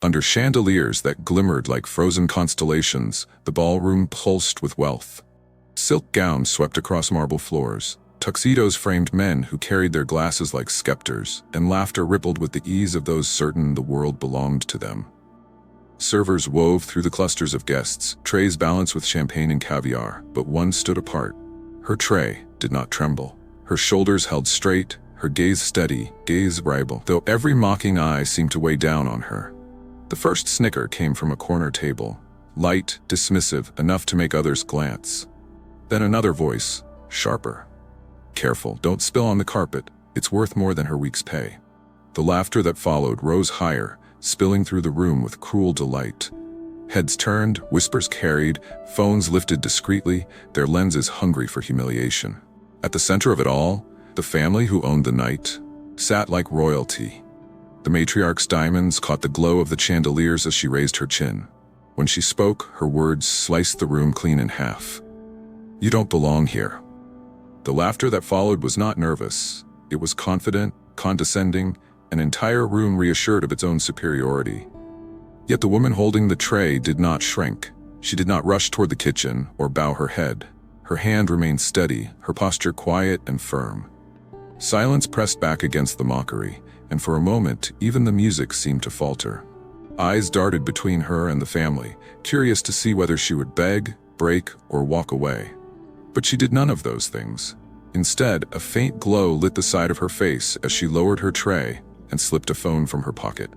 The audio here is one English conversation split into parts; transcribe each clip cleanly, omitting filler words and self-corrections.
Under chandeliers that glimmered like frozen constellations, the ballroom pulsed with wealth. Silk gowns swept across marble floors. Tuxedos framed men who carried their glasses like scepters, and laughter rippled with the ease of those certain the world belonged to them. Servers wove through the clusters of guests, trays balanced with champagne and caviar, but one stood apart. Her tray did not tremble. Her shoulders held straight, her gaze steady, gaze rival, though every mocking eye seemed to weigh down on her. The first snicker came from a corner table, light, dismissive, enough to make others glance. Then another voice, sharper. Careful, don't spill on the carpet, it's worth more than her week's pay. The laughter that followed rose higher, spilling through the room with cruel delight. Heads turned, whispers carried, phones lifted discreetly, their lenses hungry for humiliation. At the center of it all, the family who owned the night sat like royalty. The matriarch's diamonds caught the glow of the chandeliers as she raised her chin. When she spoke, her words sliced the room clean in half. "You don't belong here." The laughter that followed was not nervous. It was confident, condescending, an entire room reassured of its own superiority. Yet the woman holding the tray did not shrink. She did not rush toward the kitchen or bow her head. Her hand remained steady, her posture quiet and firm. Silence pressed back against the mockery, and for a moment, even the music seemed to falter. Eyes darted between her and the family, curious to see whether she would beg, break, or walk away. But she did none of those things. Instead, a faint glow lit the side of her face as she lowered her tray and slipped a phone from her pocket.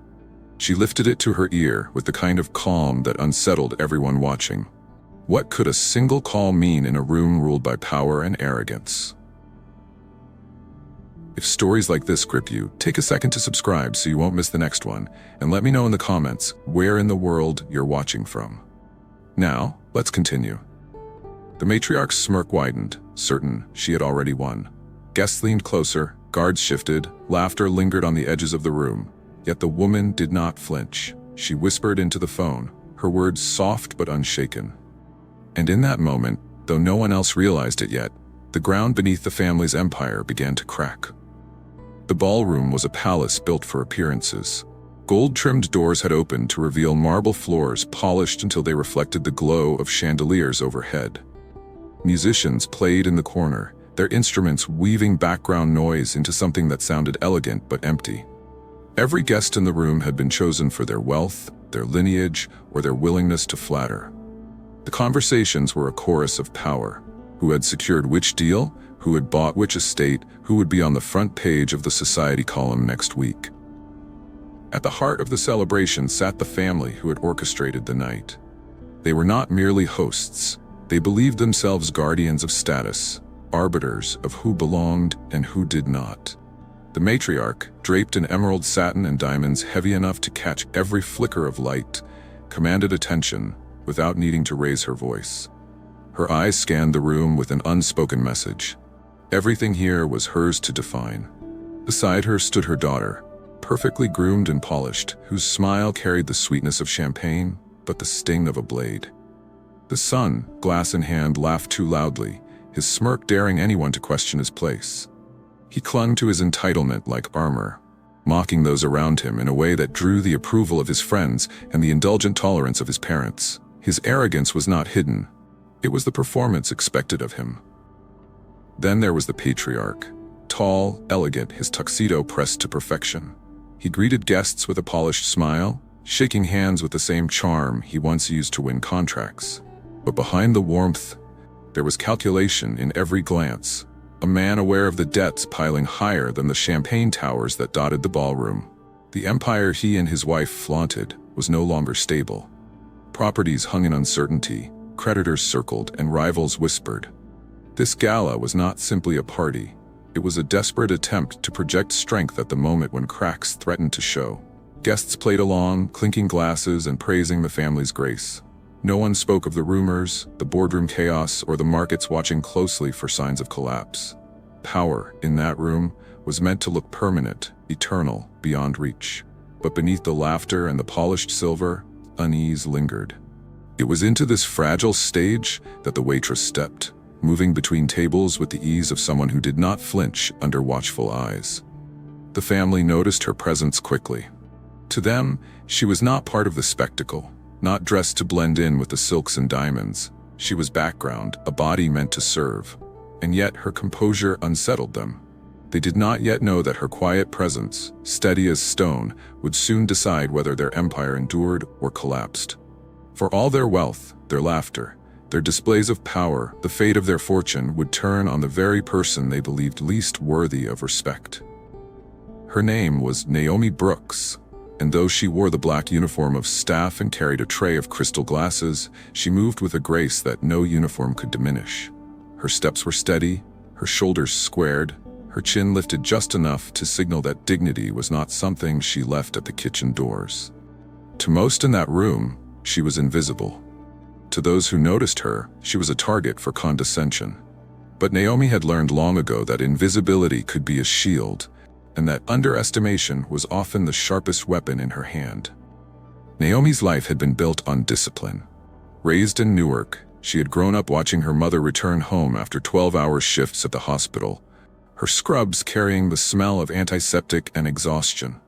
She lifted it to her ear with the kind of calm that unsettled everyone watching. What could a single call mean in a room ruled by power and arrogance? If stories like this grip you, take a second to subscribe so you won't miss the next one, and let me know in the comments where in the world you're watching from. Now, let's continue. The matriarch's smirk widened, certain she had already won. Guests leaned closer, guards shifted, laughter lingered on the edges of the room. Yet the woman did not flinch. She whispered into the phone, her words soft but unshaken. And in that moment, though no one else realized it yet, the ground beneath the family's empire began to crack. The ballroom was a palace built for appearances. Gold-trimmed doors had opened to reveal marble floors polished until they reflected the glow of chandeliers overhead. Musicians played in the corner, their instruments weaving background noise into something that sounded elegant but empty. Every guest in the room had been chosen for their wealth, their lineage, or their willingness to flatter. The conversations were a chorus of power. Who had secured which deal? Who had bought which estate? Who would be on the front page of the society column next week? At the heart of the celebration sat the family who had orchestrated the night. They were not merely hosts. They believed themselves guardians of status, arbiters of who belonged and who did not. The matriarch, draped in emerald satin and diamonds heavy enough to catch every flicker of light, commanded attention without needing to raise her voice. Her eyes scanned the room with an unspoken message. Everything here was hers to define. Beside her stood her daughter, perfectly groomed and polished, whose smile carried the sweetness of champagne, but the sting of a blade. The son, glass in hand, laughed too loudly, his smirk daring anyone to question his place. He clung to his entitlement like armor, mocking those around him in a way that drew the approval of his friends and the indulgent tolerance of his parents. His arrogance was not hidden. It was the performance expected of him. Then there was the patriarch, tall, elegant, his tuxedo pressed to perfection. He greeted guests with a polished smile, shaking hands with the same charm he once used to win contracts. But behind the warmth, there was calculation in every glance, a man aware of the debts piling higher than the champagne towers that dotted the ballroom. The empire he and his wife flaunted was no longer stable. Properties hung in uncertainty, creditors circled, and rivals whispered. This gala was not simply a party. It was a desperate attempt to project strength at the moment when cracks threatened to show. Guests played along, clinking glasses and praising the family's grace. No one spoke of the rumors, the boardroom chaos, or the markets watching closely for signs of collapse. Power, in that room, was meant to look permanent, eternal, beyond reach. But beneath the laughter and the polished silver, unease lingered. It was into this fragile stage that the waitress stepped, moving between tables with the ease of someone who did not flinch under watchful eyes. The family noticed her presence quickly. To them, She was not part of the spectacle, not dressed to blend in with the silks and diamonds. She was background, a body meant to serve. And yet her composure unsettled them. They did not yet know that her quiet presence, steady as stone, would soon decide whether their empire endured or collapsed. For all their wealth, their laughter, their displays of power, the fate of their fortune would turn on the very person they believed least worthy of respect. Her name was Naomi Brooks, and though she wore the black uniform of staff and carried a tray of crystal glasses, she moved with a grace that no uniform could diminish. Her steps were steady, her shoulders squared, her chin lifted just enough to signal that dignity was not something she left at the kitchen doors. To most in that room, she was invisible. To those who noticed her, she was a target for condescension. But Naomi had learned long ago that invisibility could be a shield, and that underestimation was often the sharpest weapon in her hand. Naomi's life had been built on discipline. Raised in Newark, she had grown up watching her mother return home after 12-hour shifts at the hospital, her scrubs carrying the smell of antiseptic and exhaustion.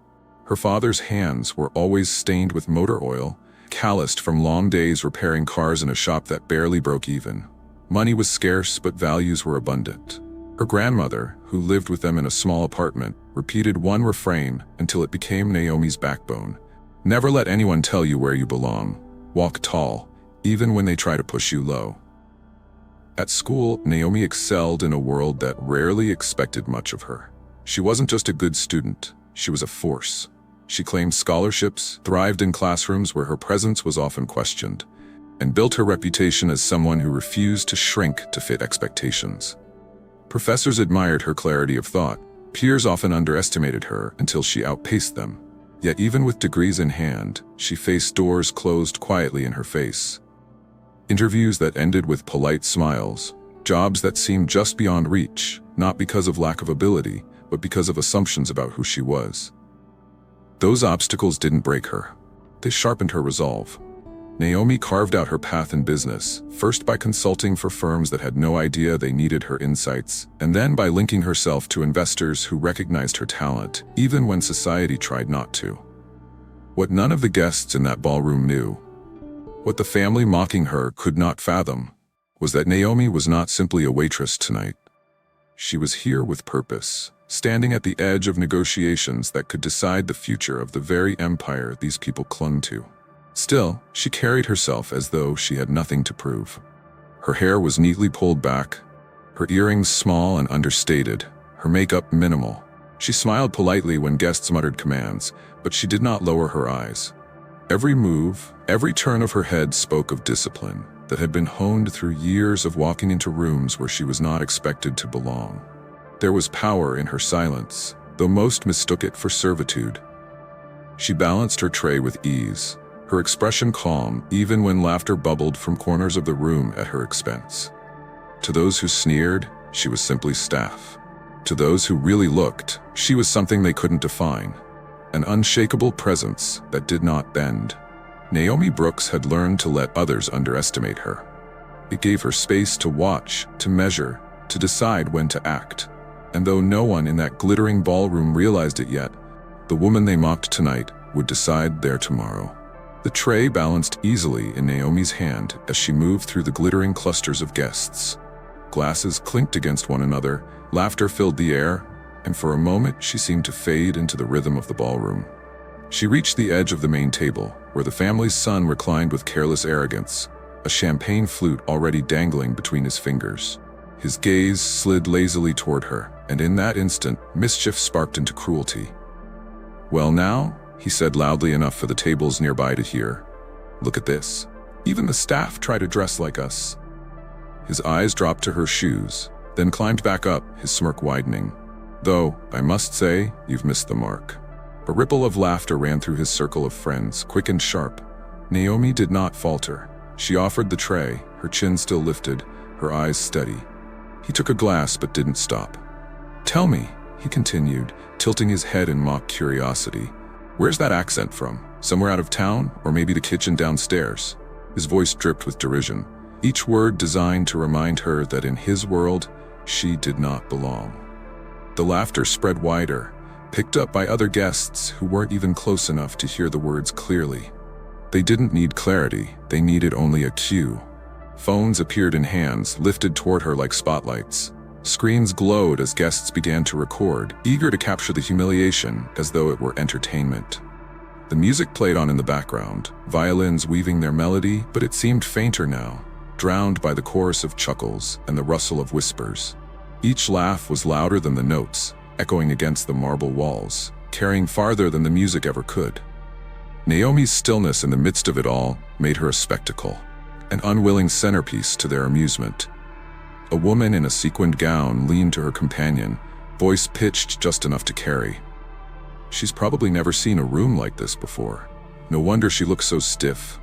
Her father's hands were always stained with motor oil, calloused from long days repairing cars in a shop that barely broke even. Money was scarce, but values were abundant. Her grandmother, who lived with them in a small apartment, repeated one refrain until it became Naomi's backbone. Never let anyone tell you where you belong. Walk tall, even when they try to push you low. At school, Naomi excelled in a world that rarely expected much of her. She wasn't just a good student, she was a force. She claimed scholarships, thrived in classrooms where her presence was often questioned, and built her reputation as someone who refused to shrink to fit expectations. Professors admired her clarity of thought. Peers often underestimated her until she outpaced them. Yet even with degrees in hand, she faced doors closed quietly in her face. Interviews that ended with polite smiles, jobs that seemed just beyond reach, not because of lack of ability, but because of assumptions about who she was. Those obstacles didn't break her. They sharpened her resolve. Naomi carved out her path in business, first by consulting for firms that had no idea they needed her insights, and then by linking herself to investors who recognized her talent, even when society tried not to. What none of the guests in that ballroom knew, what the family mocking her could not fathom, was that Naomi was not simply a waitress tonight. She was here with purpose, standing at the edge of negotiations that could decide the future of the very empire these people clung to. Still, she carried herself as though she had nothing to prove. Her hair was neatly pulled back, her earrings small and understated, her makeup minimal. She smiled politely when guests muttered commands, but she did not lower her eyes. Every move, every turn of her head spoke of discipline that had been honed through years of walking into rooms where she was not expected to belong. There was power in her silence, though most mistook it for servitude. She balanced her tray with ease, her expression calm even when laughter bubbled from corners of the room at her expense. To those who sneered, she was simply staff. To those who really looked, she was something they couldn't define. An unshakable presence that did not bend. Naomi Brooks had learned to let others underestimate her. It gave her space to watch, to measure, to decide when to act. And though no one in that glittering ballroom realized it yet, the woman they mocked tonight would decide their tomorrow. The tray balanced easily in Naomi's hand as she moved through the glittering clusters of guests. Glasses clinked against one another, laughter filled the air, and for a moment she seemed to fade into the rhythm of the ballroom. She reached the edge of the main table, where the family's son reclined with careless arrogance, a champagne flute already dangling between his fingers. His gaze slid lazily toward her, and in that instant, mischief sparked into cruelty. "Well now," he said loudly enough for the tables nearby to hear. "Look at this. Even the staff try to dress like us." His eyes dropped to her shoes, then climbed back up, his smirk widening. "Though, I must say, you've missed the mark." A ripple of laughter ran through his circle of friends, quick and sharp. Naomi did not falter. She offered the tray, her chin still lifted, her eyes steady. He took a glass but didn't stop. "Tell me," he continued, tilting his head in mock curiosity, "where's that accent from? Somewhere out of town, or maybe the kitchen downstairs?" His voice dripped with derision, each word designed to remind her that in his world, she did not belong. The laughter spread wider, picked up by other guests who weren't even close enough to hear the words clearly. They didn't need clarity, they needed only a cue. Phones appeared in hands, lifted toward her like spotlights. Screens glowed as guests began to record, eager to capture the humiliation as though it were entertainment. The music played on in the background, violins weaving their melody, but it seemed fainter now, drowned by the chorus of chuckles and the rustle of whispers. Each laugh was louder than the notes, echoing against the marble walls, carrying farther than the music ever could. Naomi's stillness in the midst of it all made her a spectacle, an unwilling centerpiece to their amusement. A woman in a sequined gown leaned to her companion, voice pitched just enough to carry. She's probably never seen a room like this before. No wonder she looks so stiff.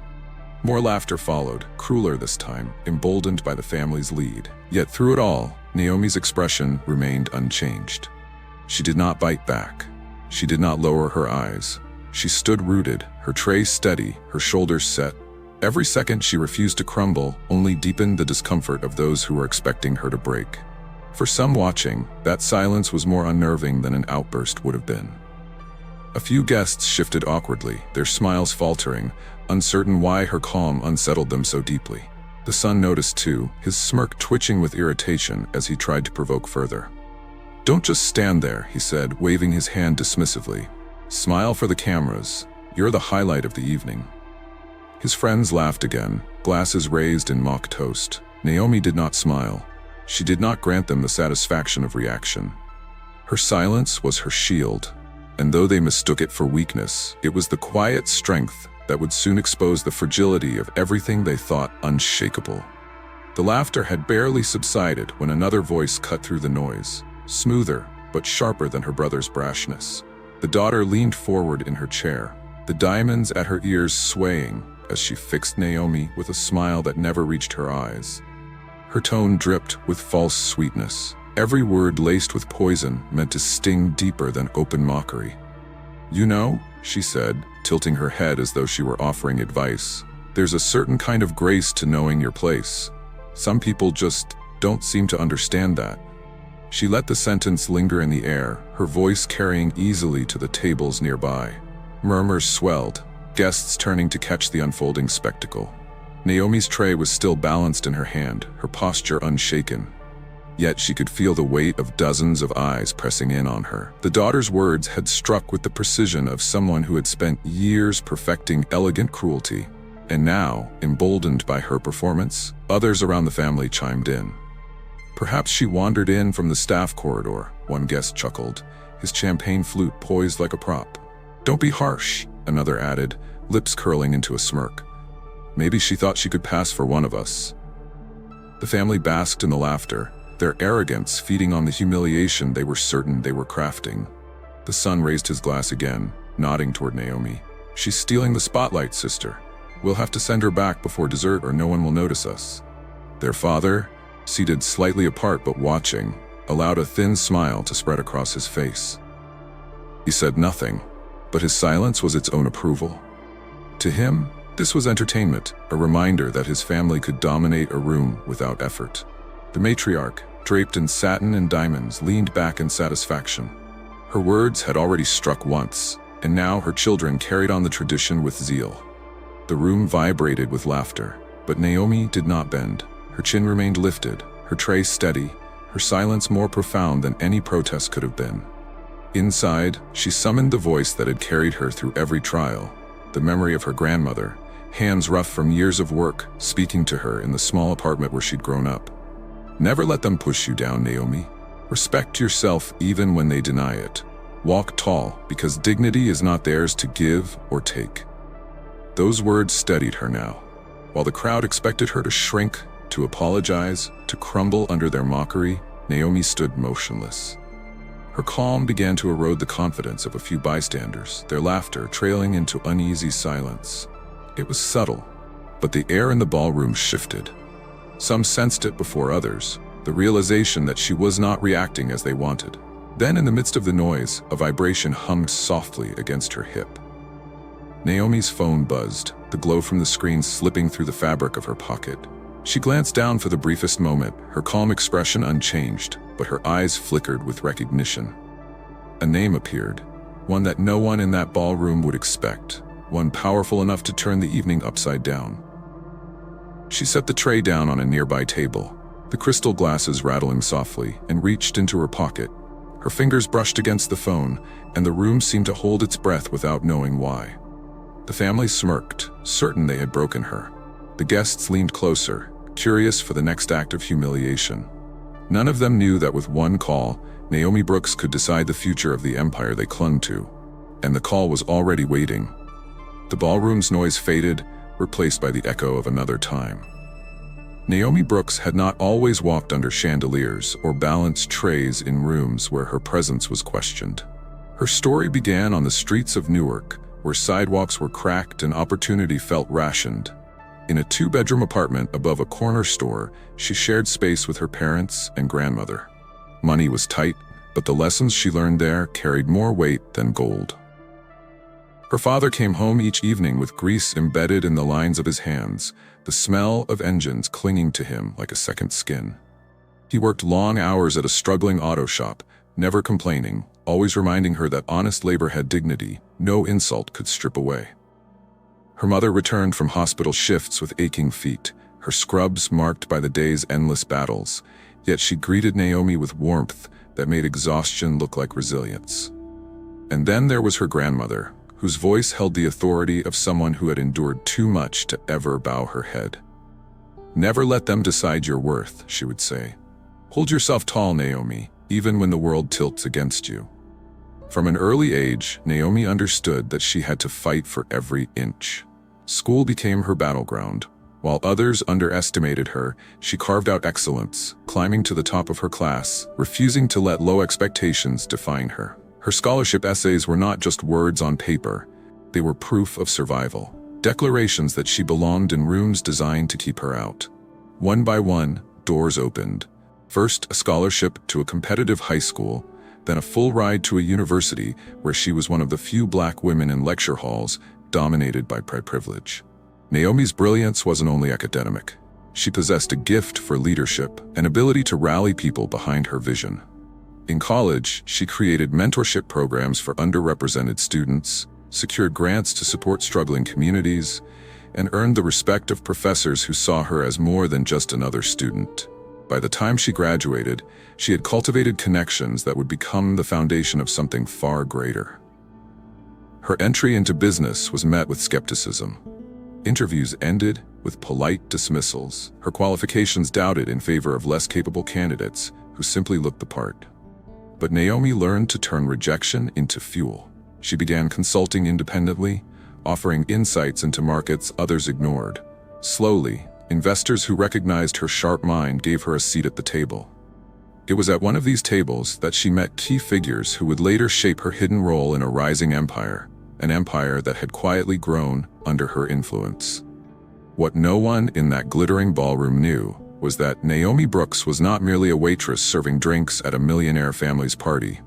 More laughter followed, crueler this time, emboldened by the family's lead. Yet through it all, Naomi's expression remained unchanged. She did not bite back. She did not lower her eyes. She stood rooted, her tray steady, her shoulders set. Every second she refused to crumble only deepened the discomfort of those who were expecting her to break. For some watching, that silence was more unnerving than an outburst would have been. A few guests shifted awkwardly, their smiles faltering, uncertain why her calm unsettled them so deeply. The son noticed too, his smirk twitching with irritation as he tried to provoke further. "Don't just stand there," he said, waving his hand dismissively. "Smile for the cameras. You're the highlight of the evening." His friends laughed again, glasses raised in mock toast. Naomi did not smile. She did not grant them the satisfaction of reaction. Her silence was her shield, and though they mistook it for weakness, it was the quiet strength that would soon expose the fragility of everything they thought unshakable. The laughter had barely subsided when another voice cut through the noise, smoother but sharper than her brother's brashness. The daughter leaned forward in her chair, the diamonds at her ears swaying as she fixed Naomi with a smile that never reached her eyes. Her tone dripped with false sweetness, every word laced with poison meant to sting deeper than open mockery. "You know," she said, tilting her head as though she were offering advice, "there's a certain kind of grace to knowing your place. Some people just don't seem to understand that." She let the sentence linger in the air, her voice carrying easily to the tables nearby. Murmurs swelled, guests turning to catch the unfolding spectacle. Naomi's tray was still balanced in her hand, her posture unshaken. Yet she could feel the weight of dozens of eyes pressing in on her. The daughter's words had struck with the precision of someone who had spent years perfecting elegant cruelty. And now, emboldened by her performance, others around the family chimed in. Perhaps she wandered in from the staff corridor, one guest chuckled, his champagne flute poised like a prop. "Don't be harsh," another added, lips curling into a smirk. "Maybe she thought she could pass for one of us." The family basked in the laughter, their arrogance feeding on the humiliation they were certain they were crafting. The son raised his glass again, nodding toward Naomi. "She's stealing the spotlight, sister. We'll have to send her back before dessert or no one will notice us." Their father, seated slightly apart but watching, allowed a thin smile to spread across his face. He said nothing, but his silence was its own approval. To him, this was entertainment, a reminder that his family could dominate a room without effort. The matriarch, draped in satin and diamonds, leaned back in satisfaction. Her words had already struck once, and now her children carried on the tradition with zeal. The room vibrated with laughter, but Naomi did not bend. Her chin remained lifted, her tray steady, her silence more profound than any protest could have been. Inside, she summoned the voice that had carried her through every trial, the memory of her grandmother, hands rough from years of work, speaking to her in the small apartment where she'd grown up. "Never let them push you down, Naomi. Respect yourself even when they deny it. Walk tall, because dignity is not theirs to give or take." Those words steadied her now. While the crowd expected her to shrink, to apologize, to crumble under their mockery, Naomi stood motionless. Her calm began to erode the confidence of a few bystanders, their laughter trailing into uneasy silence. It was subtle, but the air in the ballroom shifted. Some sensed it before others, the realization that she was not reacting as they wanted. Then, in the midst of the noise, a vibration hummed softly against her hip. Naomi's phone buzzed, the glow from the screen slipping through the fabric of her pocket. She glanced down for the briefest moment, her calm expression unchanged, but her eyes flickered with recognition. A name appeared, one that no one in that ballroom would expect, one powerful enough to turn the evening upside down. She set the tray down on a nearby table, the crystal glasses rattling softly, and reached into her pocket. Her fingers brushed against the phone, and the room seemed to hold its breath without knowing why. The family smirked, certain they had broken her. The guests leaned closer, curious for the next act of humiliation. None of them knew that with one call, Naomi Brooks could decide the future of the empire they clung to. And the call was already waiting. The ballroom's noise faded, replaced by the echo of another time. Naomi Brooks had not always walked under chandeliers or balanced trays in rooms where her presence was questioned. Her story began on the streets of Newark, where sidewalks were cracked and opportunity felt rationed. In a two-bedroom apartment above a corner store, she shared space with her parents and grandmother. Money was tight, but the lessons she learned there carried more weight than gold. Her father came home each evening with grease embedded in the lines of his hands, the smell of engines clinging to him like a second skin. He worked long hours at a struggling auto shop, never complaining, always reminding her that honest labor had dignity, no insult could strip away. Her mother returned from hospital shifts with aching feet, her scrubs marked by the day's endless battles, yet she greeted Naomi with warmth that made exhaustion look like resilience. And then there was her grandmother, whose voice held the authority of someone who had endured too much to ever bow her head. "Never let them decide your worth," she would say. "Hold yourself tall, Naomi, even when the world tilts against you." From an early age, Naomi understood that she had to fight for every inch. School became her battleground. While others underestimated her, she carved out excellence, climbing to the top of her class, refusing to let low expectations define her. Her scholarship essays were not just words on paper, they were proof of survival, declarations that she belonged in rooms designed to keep her out. One by one, doors opened. First, a scholarship to a competitive high school, then a full ride to a university where she was one of the few black women in lecture halls dominated by privilege. Naomi's brilliance wasn't only academic. She possessed a gift for leadership, an ability to rally people behind her vision. In college, she created mentorship programs for underrepresented students, secured grants to support struggling communities, and earned the respect of professors who saw her as more than just another student. By the time she graduated, she had cultivated connections that would become the foundation of something far greater. Her entry into business was met with skepticism. Interviews ended with polite dismissals, her qualifications doubted in favor of less capable candidates who simply looked the part. But Naomi learned to turn rejection into fuel. She began consulting independently, offering insights into markets others ignored. Slowly, investors who recognized her sharp mind gave her a seat at the table. It was at one of these tables that she met key figures who would later shape her hidden role in a rising empire, an empire that had quietly grown under her influence. What no one in that glittering ballroom knew was that Naomi Brooks was not merely a waitress serving drinks at a millionaire family's party.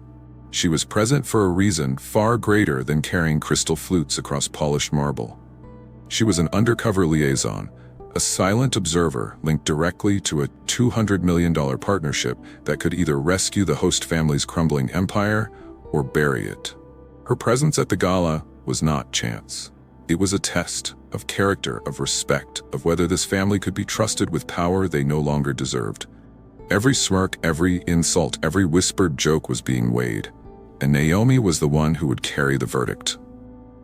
She was present for a reason far greater than carrying crystal flutes across polished marble. She was an undercover liaison, a silent observer linked directly to a $200 million partnership that could either rescue the host family's crumbling empire or bury it. Her presence at the gala was not chance. It was a test of character, of respect, of whether this family could be trusted with power they no longer deserved. Every smirk, every insult, every whispered joke was being weighed, and Naomi was the one who would carry the verdict.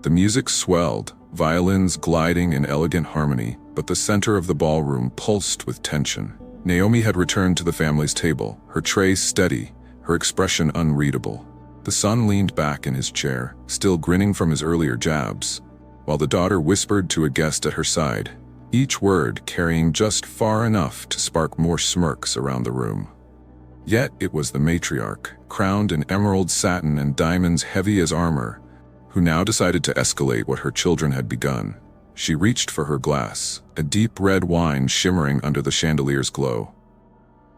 The music swelled, violins gliding in elegant harmony, but the center of the ballroom pulsed with tension. Naomi had returned to the family's table, her tray steady, her expression unreadable. The son leaned back in his chair, still grinning from his earlier jabs, while the daughter whispered to a guest at her side, each word carrying just far enough to spark more smirks around the room. Yet it was the matriarch, crowned in emerald satin and diamonds heavy as armor, who now decided to escalate what her children had begun. She reached for her glass, a deep red wine shimmering under the chandelier's glow.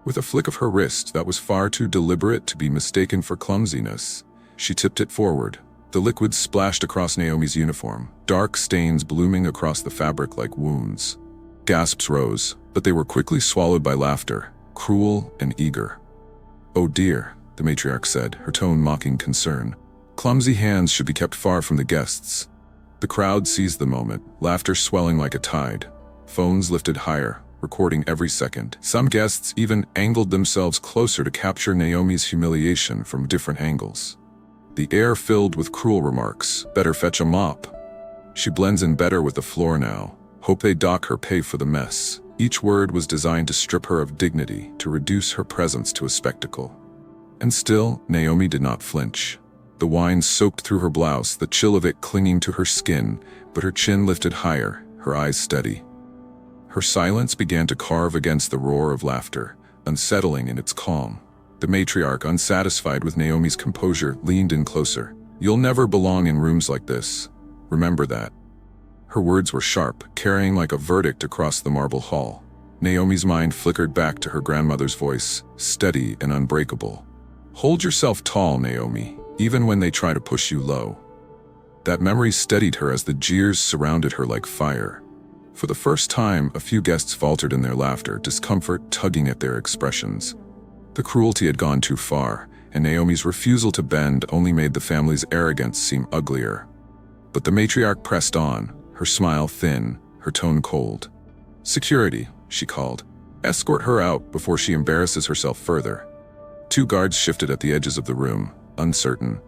With a flick of her wrist that was far too deliberate to be mistaken for clumsiness, she tipped it forward. The liquid splashed across Naomi's uniform, dark stains blooming across the fabric like wounds. Gasps rose, but they were quickly swallowed by laughter, cruel and eager. "Oh dear," the matriarch said, her tone mocking concern. Clumsy hands should be kept far from the guests. The crowd seized the moment, laughter swelling like a tide. Phones lifted higher, recording every second. Some guests even angled themselves closer to capture Naomi's humiliation from different angles. The air filled with cruel remarks. Better fetch a mop. She blends in better with the floor now. Hope they dock her pay for the mess. Each word was designed to strip her of dignity, to reduce her presence to a spectacle. And still, Naomi did not flinch. The wine soaked through her blouse, the chill of it clinging to her skin, but her chin lifted higher, her eyes steady. Her silence began to carve against the roar of laughter, unsettling in its calm. The matriarch, unsatisfied with Naomi's composure, leaned in closer. You'll never belong in rooms like this. Remember that. Her words were sharp, carrying like a verdict across the marble hall. Naomi's mind flickered back to her grandmother's voice, steady and unbreakable. Hold yourself tall, Naomi, even when they try to push you low. That memory steadied her as the jeers surrounded her like fire. For the first time, a few guests faltered in their laughter, discomfort tugging at their expressions. The cruelty had gone too far, and Naomi's refusal to bend only made the family's arrogance seem uglier. But the matriarch pressed on, her smile thin, her tone cold. Security, she called. Escort her out before she embarrasses herself further. 2 guards shifted at the edges of the room, uncertain.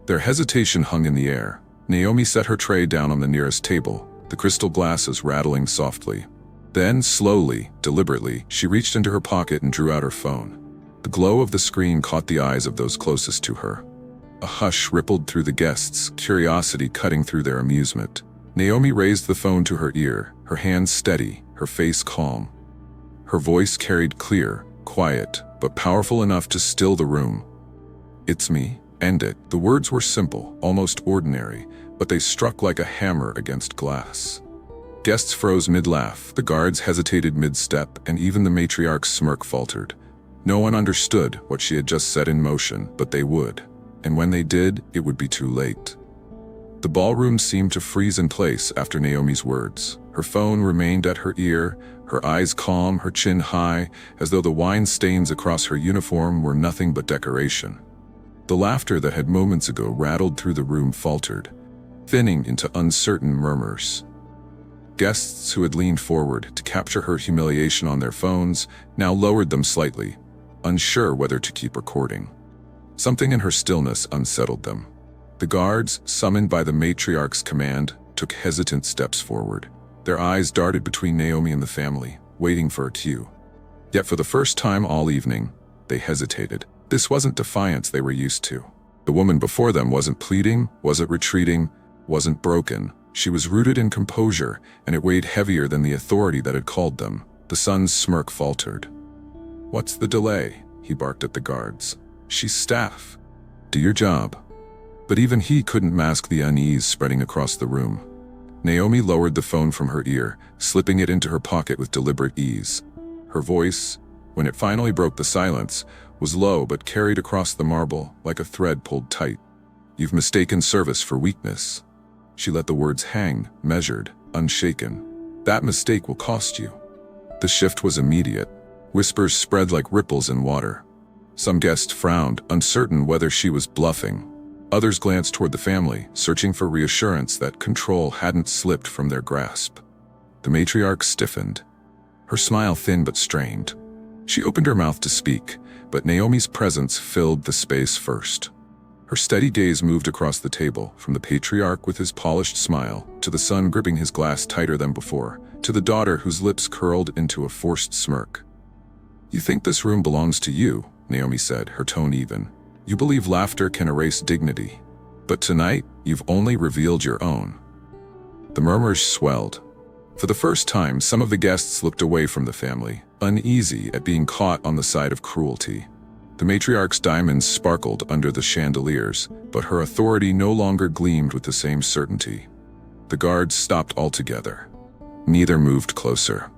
Their hesitation hung in the air. Naomi set her tray down on the nearest table, the crystal glasses rattling softly. Then, slowly, deliberately, she reached into her pocket and drew out her phone. The glow of the screen caught the eyes of those closest to her. A hush rippled through the guests, curiosity cutting through their amusement. Naomi raised the phone to her ear, her hands steady, her face calm. Her voice carried clear, quiet, but powerful enough to still the room. It's me. End it. The words were simple, almost ordinary, but they struck like a hammer against glass. Guests froze mid-laugh, the guards hesitated mid-step, and even the matriarch's smirk faltered. No one understood what she had just set in motion, but they would. And when they did, it would be too late. The ballroom seemed to freeze in place after Naomi's words. Her phone remained at her ear, her eyes calm, her chin high, as though the wine stains across her uniform were nothing but decoration. The laughter that had moments ago rattled through the room faltered, thinning into uncertain murmurs. Guests who had leaned forward to capture her humiliation on their phones now lowered them slightly, unsure whether to keep recording. Something in her stillness unsettled them. The guards, summoned by the matriarch's command, took hesitant steps forward. Their eyes darted between Naomi and the family, waiting for a cue. Yet for the first time all evening, they hesitated. This wasn't defiance they were used to. The woman before them wasn't pleading, wasn't retreating, wasn't broken. She was rooted in composure, and it weighed heavier than the authority that had called them. The son's smirk faltered. "What's the delay?" he barked at the guards. "She's staff. Do your job." But even he couldn't mask the unease spreading across the room. Naomi lowered the phone from her ear, slipping it into her pocket with deliberate ease. Her voice, when it finally broke the silence, was low but carried across the marble like a thread pulled tight. "You've mistaken service for weakness." She let the words hang, measured, unshaken. "That mistake will cost you." The shift was immediate. Whispers spread like ripples in water. Some guests frowned, uncertain whether she was bluffing. Others glanced toward the family, searching for reassurance that control hadn't slipped from their grasp. The matriarch stiffened, her smile thin but strained. She opened her mouth to speak, but Naomi's presence filled the space first. Her steady gaze moved across the table, from the patriarch with his polished smile, to the son gripping his glass tighter than before, to the daughter whose lips curled into a forced smirk. "You think this room belongs to you," Naomi said, her tone even. "You believe laughter can erase dignity. But tonight, you've only revealed your own." The murmurs swelled. For the first time, some of the guests looked away from the family, uneasy at being caught on the side of cruelty. The matriarch's diamonds sparkled under the chandeliers, but her authority no longer gleamed with the same certainty. The guards stopped altogether. Neither moved closer.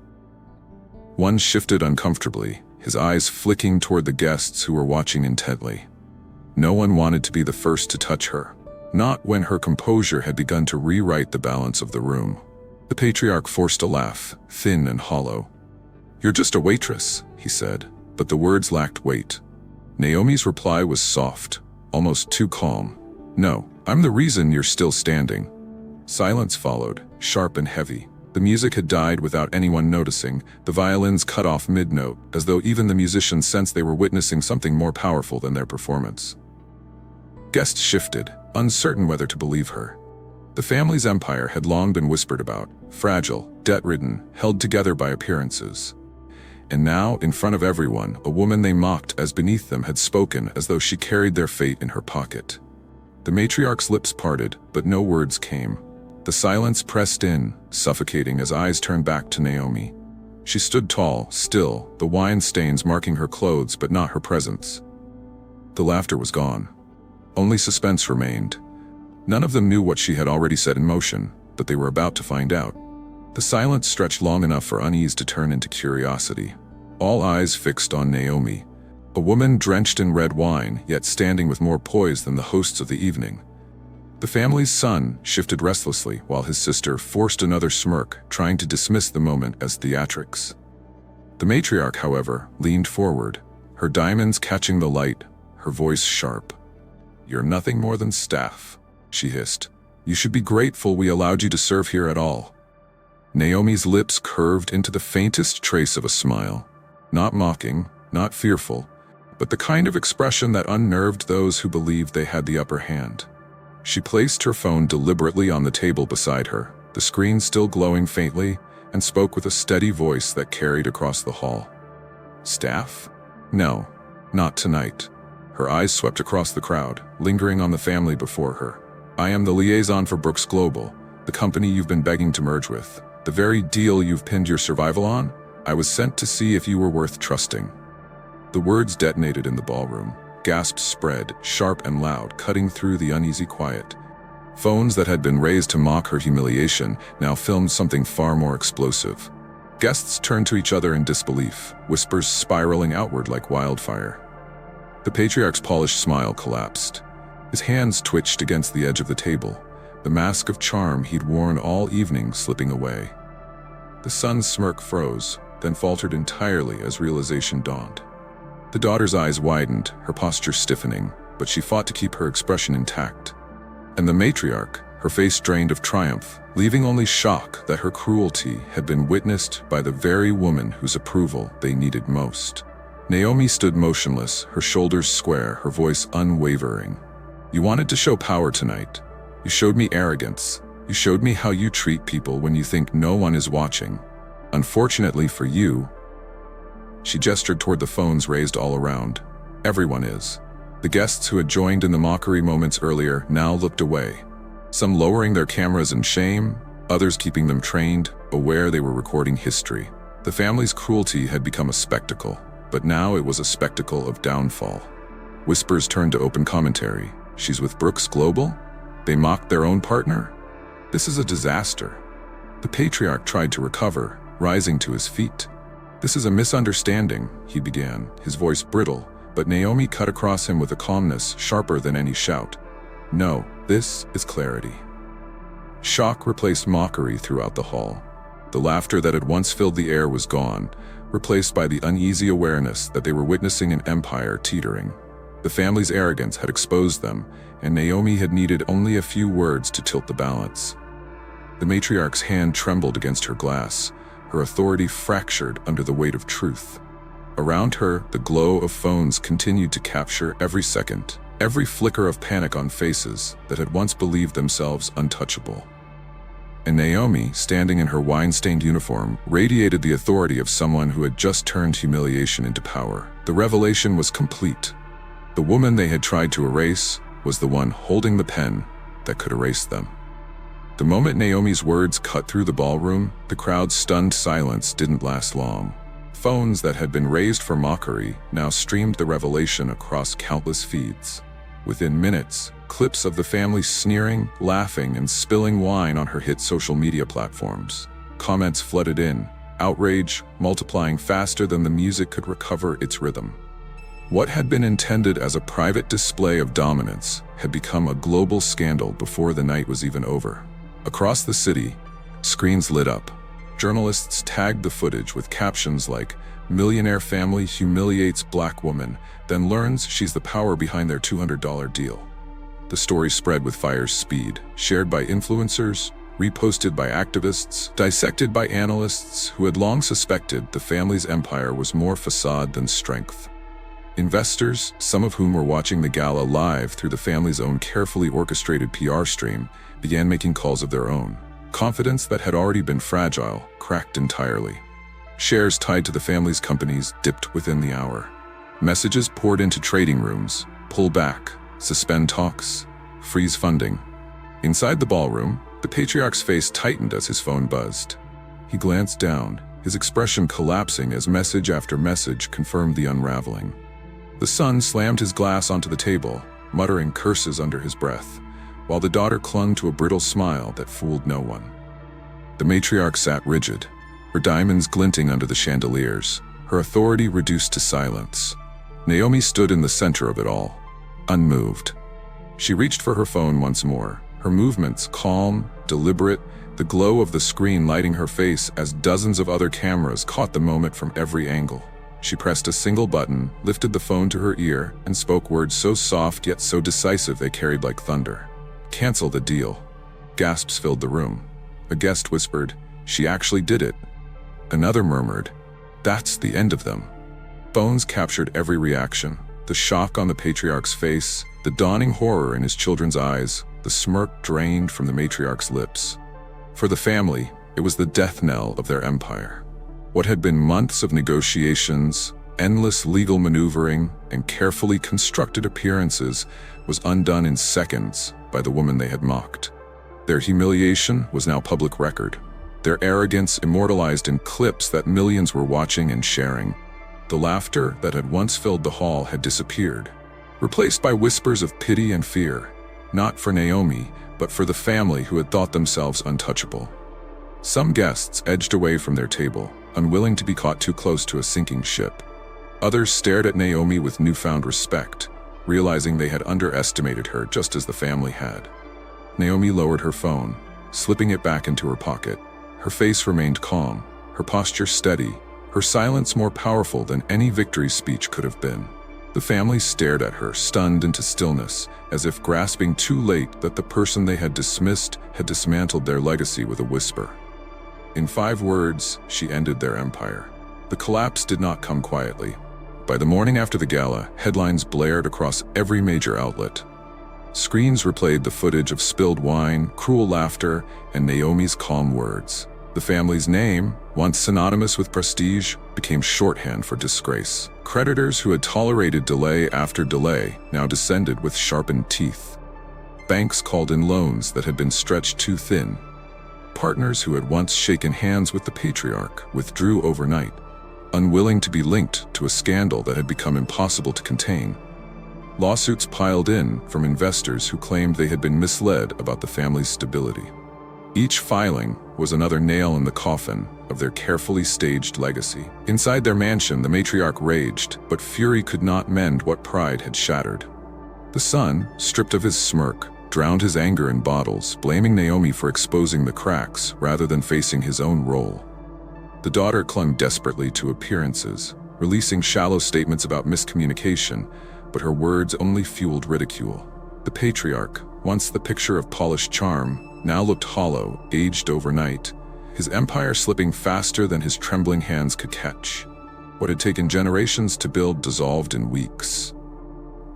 One shifted uncomfortably, his eyes flicking toward the guests who were watching intently. No one wanted to be the first to touch her, not when her composure had begun to rewrite the balance of the room. The patriarch forced a laugh, thin and hollow. "You're just a waitress," he said, but the words lacked weight. Naomi's reply was soft, almost too calm. "No, I'm the reason you're still standing." Silence followed, sharp and heavy. The music had died without anyone noticing. The violins cut off mid-note, as though even the musicians sensed they were witnessing something more powerful than their performance. Guests shifted, uncertain whether to believe her. The family's empire had long been whispered about, fragile, debt-ridden, held together by appearances. And now, in front of everyone, a woman they mocked as beneath them had spoken as though she carried their fate in her pocket. The matriarch's lips parted, but no words came. The silence pressed in, suffocating as eyes turned back to Naomi. She stood tall, still, the wine stains marking her clothes but not her presence. The laughter was gone. Only suspense remained. None of them knew what she had already set in motion, but they were about to find out. The silence stretched long enough for unease to turn into curiosity. All eyes fixed on Naomi, a woman drenched in red wine, yet standing with more poise than the hosts of the evening. The family's son shifted restlessly while his sister forced another smirk, trying to dismiss the moment as theatrics. The matriarch, however, leaned forward, her diamonds catching the light, her voice sharp. "You're nothing more than staff," she hissed. "You should be grateful we allowed you to serve here at all." Naomi's lips curved into the faintest trace of a smile. Not mocking, not fearful, but the kind of expression that unnerved those who believed they had the upper hand. She placed her phone deliberately on the table beside her, the screen still glowing faintly, and spoke with a steady voice that carried across the hall. "Staff? No, not tonight." Her eyes swept across the crowd, lingering on the family before her. "I am the liaison for Brooks Global, the company you've been begging to merge with. The very deal you've pinned your survival on? I was sent to see if you were worth trusting." The words detonated in the ballroom. Gasps spread, sharp and loud, cutting through the uneasy quiet. Phones that had been raised to mock her humiliation now filmed something far more explosive. Guests turned to each other in disbelief, whispers spiraling outward like wildfire. The patriarch's polished smile collapsed. His hands twitched against the edge of the table, the mask of charm he'd worn all evening slipping away. The son's smirk froze, then faltered entirely as realization dawned. The daughter's eyes widened, her posture stiffening, but she fought to keep her expression intact. And the matriarch, her face drained of triumph, leaving only shock that her cruelty had been witnessed by the very woman whose approval they needed most. Naomi stood motionless, her shoulders square, her voice unwavering. "You wanted to show power tonight. You showed me arrogance. You showed me how you treat people when you think no one is watching. Unfortunately for you..." She gestured toward the phones raised all around. "Everyone is." The guests who had joined in the mockery moments earlier now looked away. Some lowering their cameras in shame, others keeping them trained, aware they were recording history. The family's cruelty had become a spectacle, but now it was a spectacle of downfall. Whispers turned to open commentary. "She's with Brooks Global? They mocked their own partner? This is a disaster." The patriarch tried to recover, rising to his feet. "This is a misunderstanding," he began, his voice brittle, but Naomi cut across him with a calmness sharper than any shout. "No, this is clarity." Shock replaced mockery throughout the hall. The laughter that had once filled the air was gone, replaced by the uneasy awareness that they were witnessing an empire teetering. The family's arrogance had exposed them, and Naomi had needed only a few words to tilt the balance. The matriarch's hand trembled against her glass, her authority fractured under the weight of truth. Around her, the glow of phones continued to capture every second, every flicker of panic on faces that had once believed themselves untouchable. And Naomi, standing in her wine-stained uniform, radiated the authority of someone who had just turned humiliation into power. The revelation was complete. The woman they had tried to erase was the one holding the pen that could erase them. The moment Naomi's words cut through the ballroom, the crowd's stunned silence didn't last long. Phones that had been raised for mockery now streamed the revelation across countless feeds. Within minutes, clips of the family sneering, laughing, and spilling wine on her hit social media platforms. Comments flooded in, outrage multiplying faster than the music could recover its rhythm. What had been intended as a private display of dominance had become a global scandal before the night was even over. Across the city, screens lit up. Journalists tagged the footage with captions like, Millionaire family humiliates black woman, then learns she's the power behind their $200 deal. The story spread with fire's speed, shared by influencers, reposted by activists, dissected by analysts who had long suspected the family's empire was more facade than strength. Investors, some of whom were watching the gala live through the family's own carefully orchestrated PR stream, began making calls of their own. Confidence that had already been fragile cracked entirely. Shares tied to the family's companies dipped within the hour. Messages poured into trading rooms: pull back, suspend talks, freeze funding. Inside the ballroom, the patriarch's face tightened as his phone buzzed. He glanced down, his expression collapsing as message after message confirmed the unraveling. The son slammed his glass onto the table, muttering curses under his breath, while the daughter clung to a brittle smile that fooled no one. The matriarch sat rigid, her diamonds glinting under the chandeliers, her authority reduced to silence. Naomi stood in the center of it all, unmoved. She reached for her phone once more, her movements calm, deliberate, the glow of the screen lighting her face as dozens of other cameras caught the moment from every angle. She pressed a single button, lifted the phone to her ear, and spoke words so soft yet so decisive they carried like thunder. "Cancel the deal." Gasps filled the room. A guest whispered, "She actually did it." Another murmured, "That's the end of them." Phones captured every reaction. The shock on the patriarch's face, the dawning horror in his children's eyes, the smirk drained from the matriarch's lips. For the family, it was the death knell of their empire. What had been months of negotiations, endless legal maneuvering, and carefully constructed appearances was undone in seconds by the woman they had mocked. Their humiliation was now public record, their arrogance immortalized in clips that millions were watching and sharing. The laughter that had once filled the hall had disappeared, replaced by whispers of pity and fear, not for Naomi, but for the family who had thought themselves untouchable. Some guests edged away from their table, unwilling to be caught too close to a sinking ship. Others stared at Naomi with newfound respect, realizing they had underestimated her just as the family had. Naomi lowered her phone, slipping it back into her pocket. Her face remained calm, her posture steady, her silence more powerful than any victory speech could have been. The family stared at her, stunned into stillness, as if grasping too late that the person they had dismissed had dismantled their legacy with a whisper. In 5 words, she ended their empire. The collapse did not come quietly. By the morning after the gala, headlines blared across every major outlet. Screens replayed the footage of spilled wine, cruel laughter, and Naomi's calm words. The family's name, once synonymous with prestige, became shorthand for disgrace. Creditors who had tolerated delay after delay now descended with sharpened teeth. Banks called in loans that had been stretched too thin. Partners who had once shaken hands with the patriarch withdrew overnight, unwilling to be linked to a scandal that had become impossible to contain. Lawsuits piled in from investors who claimed they had been misled about the family's stability. Each filing was another nail in the coffin of their carefully staged legacy. Inside their mansion, the matriarch raged, but fury could not mend what pride had shattered. The son, stripped of his smirk, drowned his anger in bottles, blaming Naomi for exposing the cracks rather than facing his own role. The daughter clung desperately to appearances, releasing shallow statements about miscommunication, but her words only fueled ridicule. The patriarch, once the picture of polished charm, now looked hollow, aged overnight, his empire slipping faster than his trembling hands could catch. What had taken generations to build dissolved in weeks.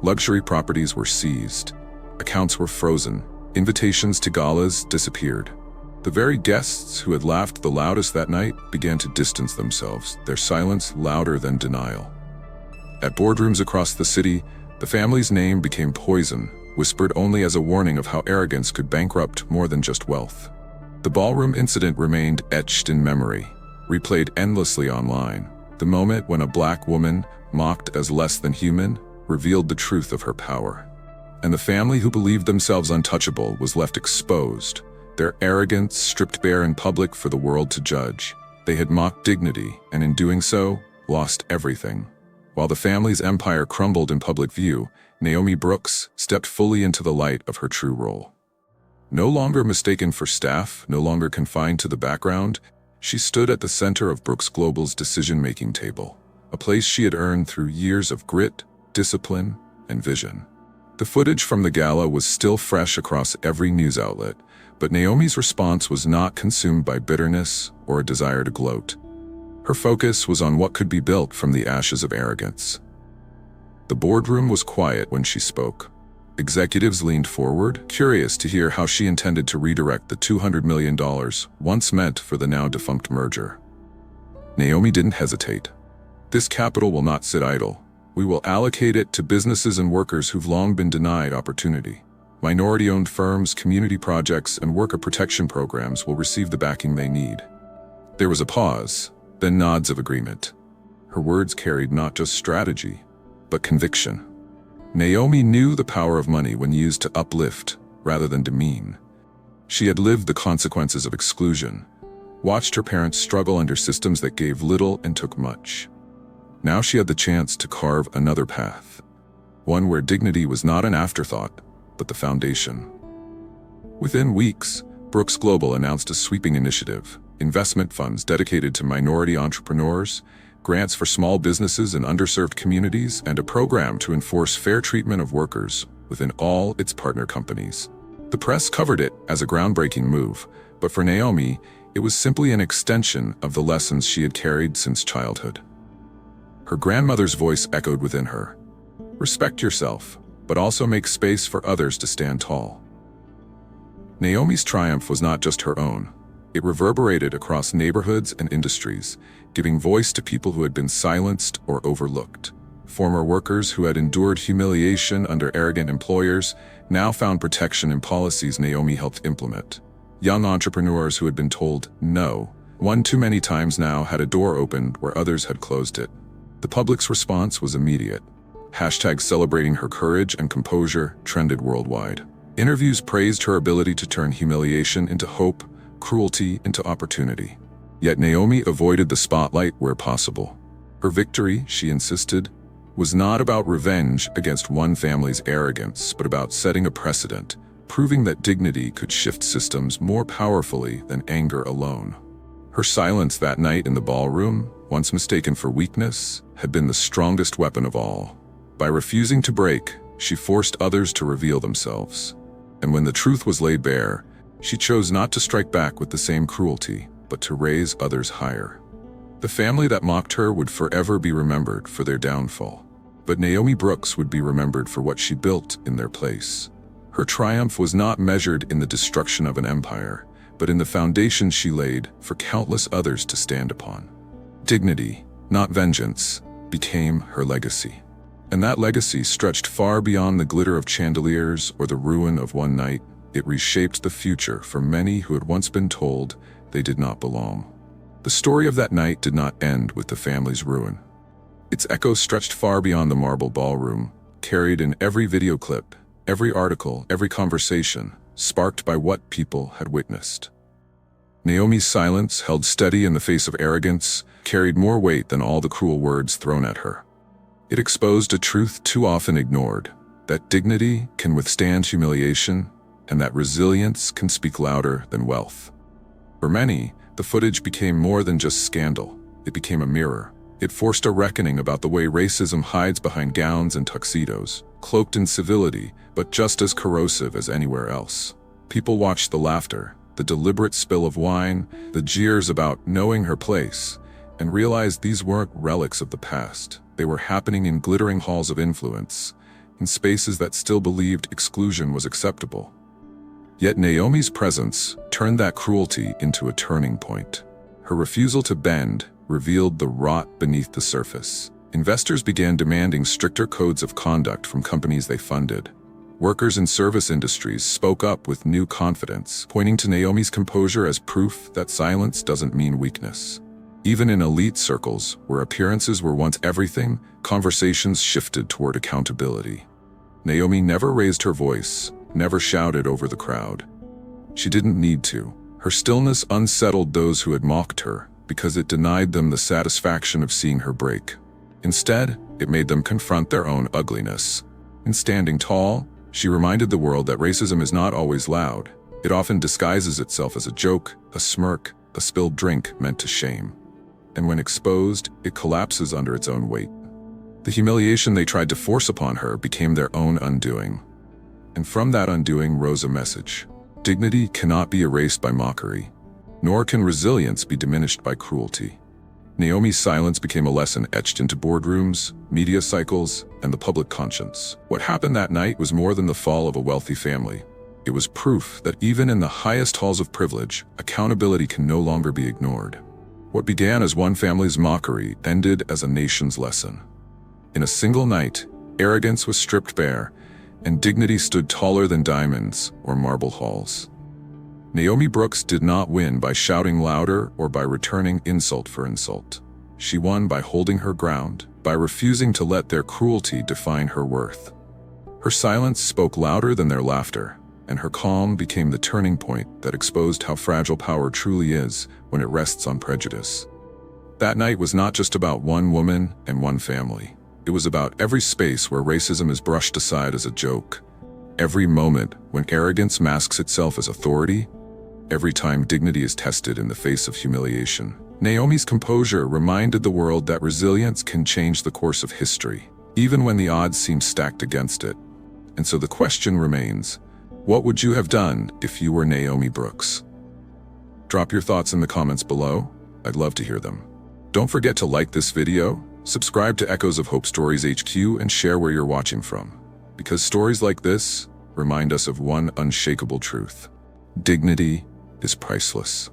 Luxury properties were seized, accounts were frozen, invitations to galas disappeared. The very guests who had laughed the loudest that night began to distance themselves, their silence louder than denial. At boardrooms across the city, the family's name became poison, whispered only as a warning of how arrogance could bankrupt more than just wealth. The ballroom incident remained etched in memory, replayed endlessly online. The moment when a black woman, mocked as less than human, revealed the truth of her power. And the family who believed themselves untouchable was left exposed, their arrogance stripped bare in public for the world to judge. They had mocked dignity, and in doing so, lost everything. While the family's empire crumbled in public view, Naomi Brooks stepped fully into the light of her true role. No longer mistaken for staff, no longer confined to the background, She stood at the center of Brooks Global's decision-making table, a place she had earned through years of grit, discipline, and vision. The footage from the gala was still fresh across every news outlet, but Naomi's response was not consumed by bitterness or a desire to gloat. Her focus was on what could be built from the ashes of arrogance. The boardroom was quiet when she spoke. Executives leaned forward, curious to hear how she intended to redirect the $200 million once meant for the now-defunct merger. Naomi didn't hesitate. "This capital will not sit idle. We will allocate it to businesses and workers who've long been denied opportunity. Minority-owned firms, community projects, and worker protection programs will receive the backing they need." There was a pause, then nods of agreement. Her words carried not just strategy, but conviction. Naomi knew the power of money when used to uplift rather than demean. She had lived the consequences of exclusion, watched her parents struggle under systems that gave little and took much. Now she had the chance to carve another path, one where dignity was not an afterthought, but the foundation. Within weeks, Brooks Global announced a sweeping initiative: investment funds dedicated to minority entrepreneurs, grants for small businesses in underserved communities, and a program to enforce fair treatment of workers within all its partner companies. The press covered it as a groundbreaking move, but for Naomi, it was simply an extension of the lessons she had carried since childhood. Her grandmother's voice echoed within her: "Respect yourself, but also make space for others to stand tall." Naomi's triumph was not just her own. It reverberated across neighborhoods and industries, giving voice to people who had been silenced or overlooked. Former workers who had endured humiliation under arrogant employers now found protection in policies Naomi helped implement. Young entrepreneurs who had been told no one too many times now had a door opened where others had closed it. The public's response was immediate. Hashtags celebrating her courage and composure trended worldwide. Interviews praised her ability to turn humiliation into hope, cruelty into opportunity. Yet Naomi avoided the spotlight where possible. Her victory, she insisted, was not about revenge against one family's arrogance, but about setting a precedent, proving that dignity could shift systems more powerfully than anger alone. Her silence that night in the ballroom, once mistaken for weakness, had been the strongest weapon of all. By refusing to break, she forced others to reveal themselves. And when the truth was laid bare, she chose not to strike back with the same cruelty, but to raise others higher. The family that mocked her would forever be remembered for their downfall, but Naomi Brooks would be remembered for what she built in their place. Her triumph was not measured in the destruction of an empire, but in the foundation she laid for countless others to stand upon. Dignity, not vengeance, became her legacy. And that legacy stretched far beyond the glitter of chandeliers or the ruin of one night. It reshaped the future for many who had once been told they did not belong. The story of that night did not end with the family's ruin. Its echoes stretched far beyond the marble ballroom, carried in every video clip, every article, every conversation, sparked by what people had witnessed. Naomi's silence, held steady in the face of arrogance, carried more weight than all the cruel words thrown at her. It exposed a truth too often ignored, that dignity can withstand humiliation, and that resilience can speak louder than wealth. For many, the footage became more than just scandal. It became a mirror. It forced a reckoning about the way racism hides behind gowns and tuxedos, cloaked in civility, but just as corrosive as anywhere else. People watched the laughter, the deliberate spill of wine, the jeers about knowing her place, and realized these weren't relics of the past. They were happening in glittering halls of influence, in spaces that still believed exclusion was acceptable. Yet Naomi's presence turned that cruelty into a turning point. Her refusal to bend revealed the rot beneath the surface. Investors began demanding stricter codes of conduct from companies they funded. Workers in service industries spoke up with new confidence, pointing to Naomi's composure as proof that silence doesn't mean weakness. Even in elite circles, where appearances were once everything, conversations shifted toward accountability. Naomi never raised her voice, never shouted over the crowd. She didn't need to. Her stillness unsettled those who had mocked her, because it denied them the satisfaction of seeing her break. Instead, it made them confront their own ugliness. In standing tall, she reminded the world that racism is not always loud. It often disguises itself as a joke, a smirk, a spilled drink meant to shame. And when exposed, it collapses under its own weight. The humiliation they tried to force upon her became their own undoing. And from that undoing rose a message. Dignity cannot be erased by mockery, nor can resilience be diminished by cruelty. Naomi's silence became a lesson etched into boardrooms, media cycles, and the public conscience. What happened that night was more than the fall of a wealthy family. It was proof that even in the highest halls of privilege, accountability can no longer be ignored. What began as one family's mockery ended as a nation's lesson. In a single night, arrogance was stripped bare, and dignity stood taller than diamonds or marble halls. Naomi Brooks did not win by shouting louder or by returning insult for insult. She won by holding her ground, by refusing to let their cruelty define her worth. Her silence spoke louder than their laughter, and her calm became the turning point that exposed how fragile power truly is when it rests on prejudice. That night was not just about one woman and one family. It was about every space where racism is brushed aside as a joke, every moment when arrogance masks itself as authority, every time dignity is tested in the face of humiliation. Naomi's composure reminded the world that resilience can change the course of history, even when the odds seem stacked against it. And so the question remains, what would you have done if you were Naomi Brooks? Drop your thoughts in the comments below. I'd love to hear them. Don't forget to like this video, subscribe to Echoes of Hope Stories HQ, and share where you're watching from. Because stories like this remind us of one unshakable truth. Dignity is priceless.